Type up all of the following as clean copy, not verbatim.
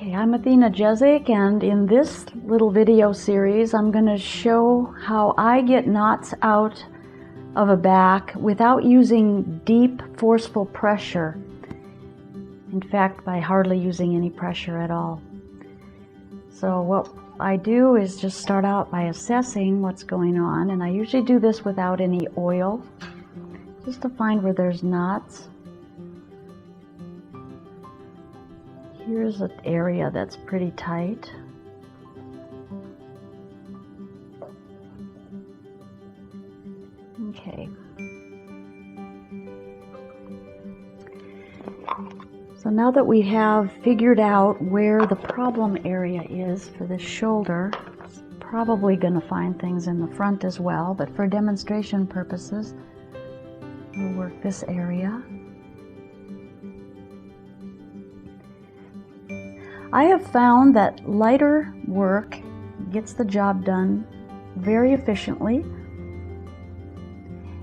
Okay, I'm Athena Jezik, and in this little video series I'm going to show how I get knots out of a back without using deep, forceful pressure. In fact, by hardly using any pressure at all. So what I do is just start out by assessing what's going on, and I usually do this without any oil, just to find where there's knots. Here's an area that's pretty tight. Okay. So now that we have figured out where the problem area is for this shoulder, it's probably going to find things in the front as well, but for demonstration purposes, we'll work this area. I have found that lighter work gets the job done very efficiently,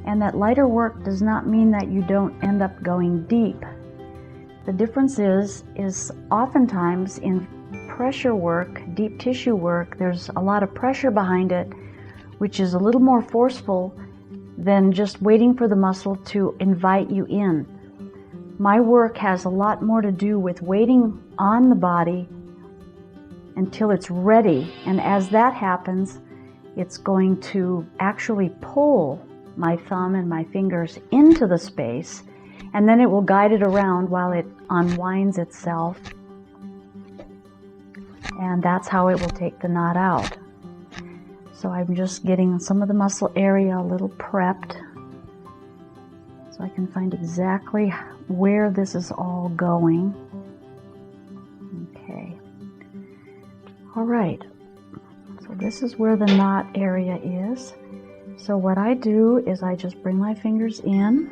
and that lighter work does not mean that you don't end up going deep. The difference is oftentimes in pressure work, deep tissue work, there's a lot of pressure behind it, which is a little more forceful than just waiting for the muscle to invite you in. My work has a lot more to do with waiting on the body until it's ready, and as that happens, it's going to actually pull my thumb and my fingers into the space, and then it will guide it around while it unwinds itself, and that's how it will take the knot out. So I'm just getting some of the muscle area a little prepped so I can find exactly where this is all going. Okay. All right. So this is where the knot area is. So what I do is I just bring my fingers in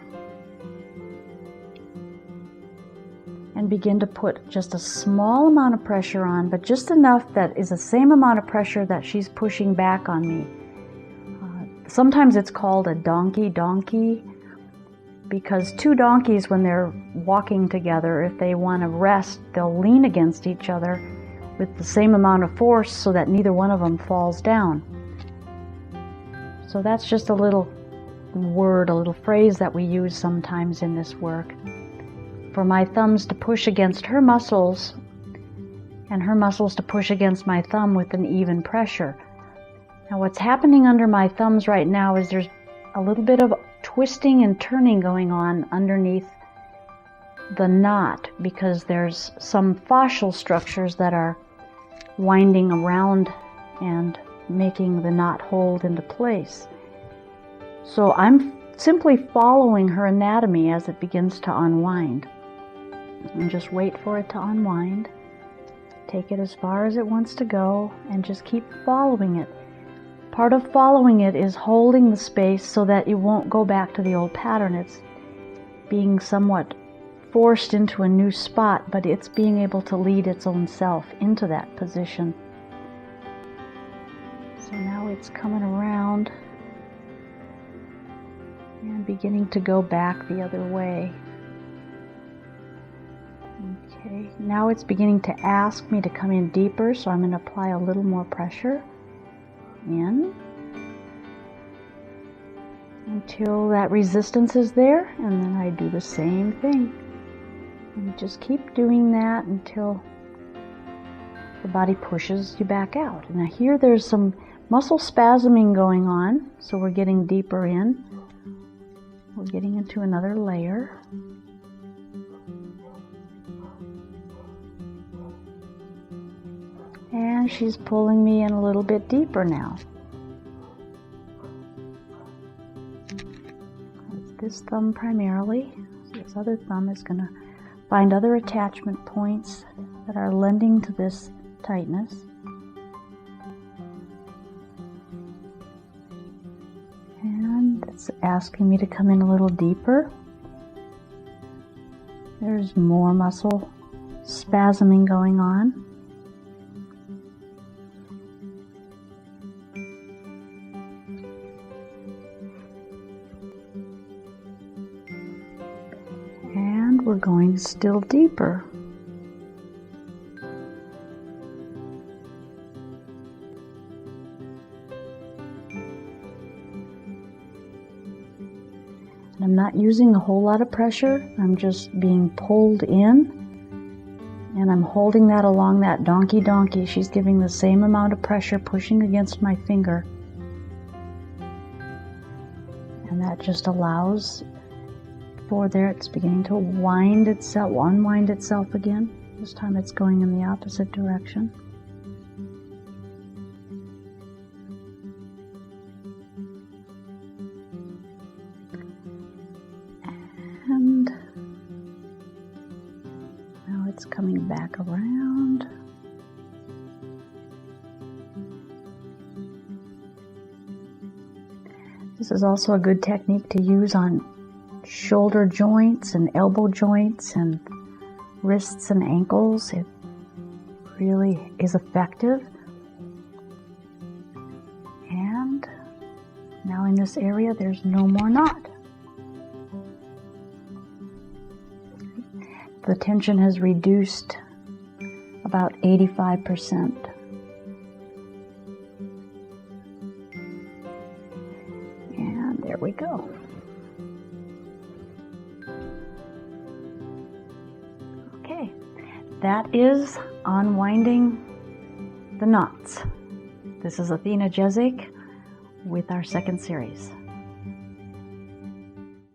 and begin to put just a small amount of pressure on, but just enough that is the same amount of pressure that she's pushing back on me. Sometimes it's called a donkey, because two donkeys, when they're walking together, if they want to rest, they'll lean against each other with the same amount of force so that neither one of them falls down. So that's just a little word, a little phrase that we use sometimes in this work, for my thumbs to push against her muscles and her muscles to push against my thumb with an even pressure. Now what's happening under my thumbs right now is there's a little bit of twisting and turning going on underneath the knot, because there's some fascial structures that are winding around and making the knot hold into place. So I'm simply following her anatomy as it begins to unwind. And just wait for it to unwind. Take it as far as it wants to go and just keep following it. Part of following it is holding the space so that it won't go back to the old pattern. It's being somewhat forced into a new spot, but it's being able to lead its own self into that position. So now it's coming around and beginning to go back the other way. Okay, now it's beginning to ask me to come in deeper, so I'm going to apply a little more pressure in until that resistance is there, and then I do the same thing. And just keep doing that until the body pushes you back out. And now here there's some muscle spasming going on, so we're getting deeper in. We're getting into another layer. And she's pulling me in a little bit deeper now. It's this thumb primarily. This other thumb is going to find other attachment points that are lending to this tightness. And it's asking me to come in a little deeper. There's more muscle spasming going on. We're going still deeper. I'm not using a whole lot of pressure. I'm just being pulled in, and I'm holding that along that donkey. She's giving the same amount of pressure, pushing against my finger. And that just allows for there, it's beginning to unwind itself again. This time it's going in the opposite direction. And now it's coming back around. This is also a good technique to use on shoulder joints and elbow joints and wrists and ankles. It really is effective. And now in this area there's no more knot. The tension has reduced about 85%. And there we go. Okay, that is unwinding the knots. This is Athena Jezik with our second series.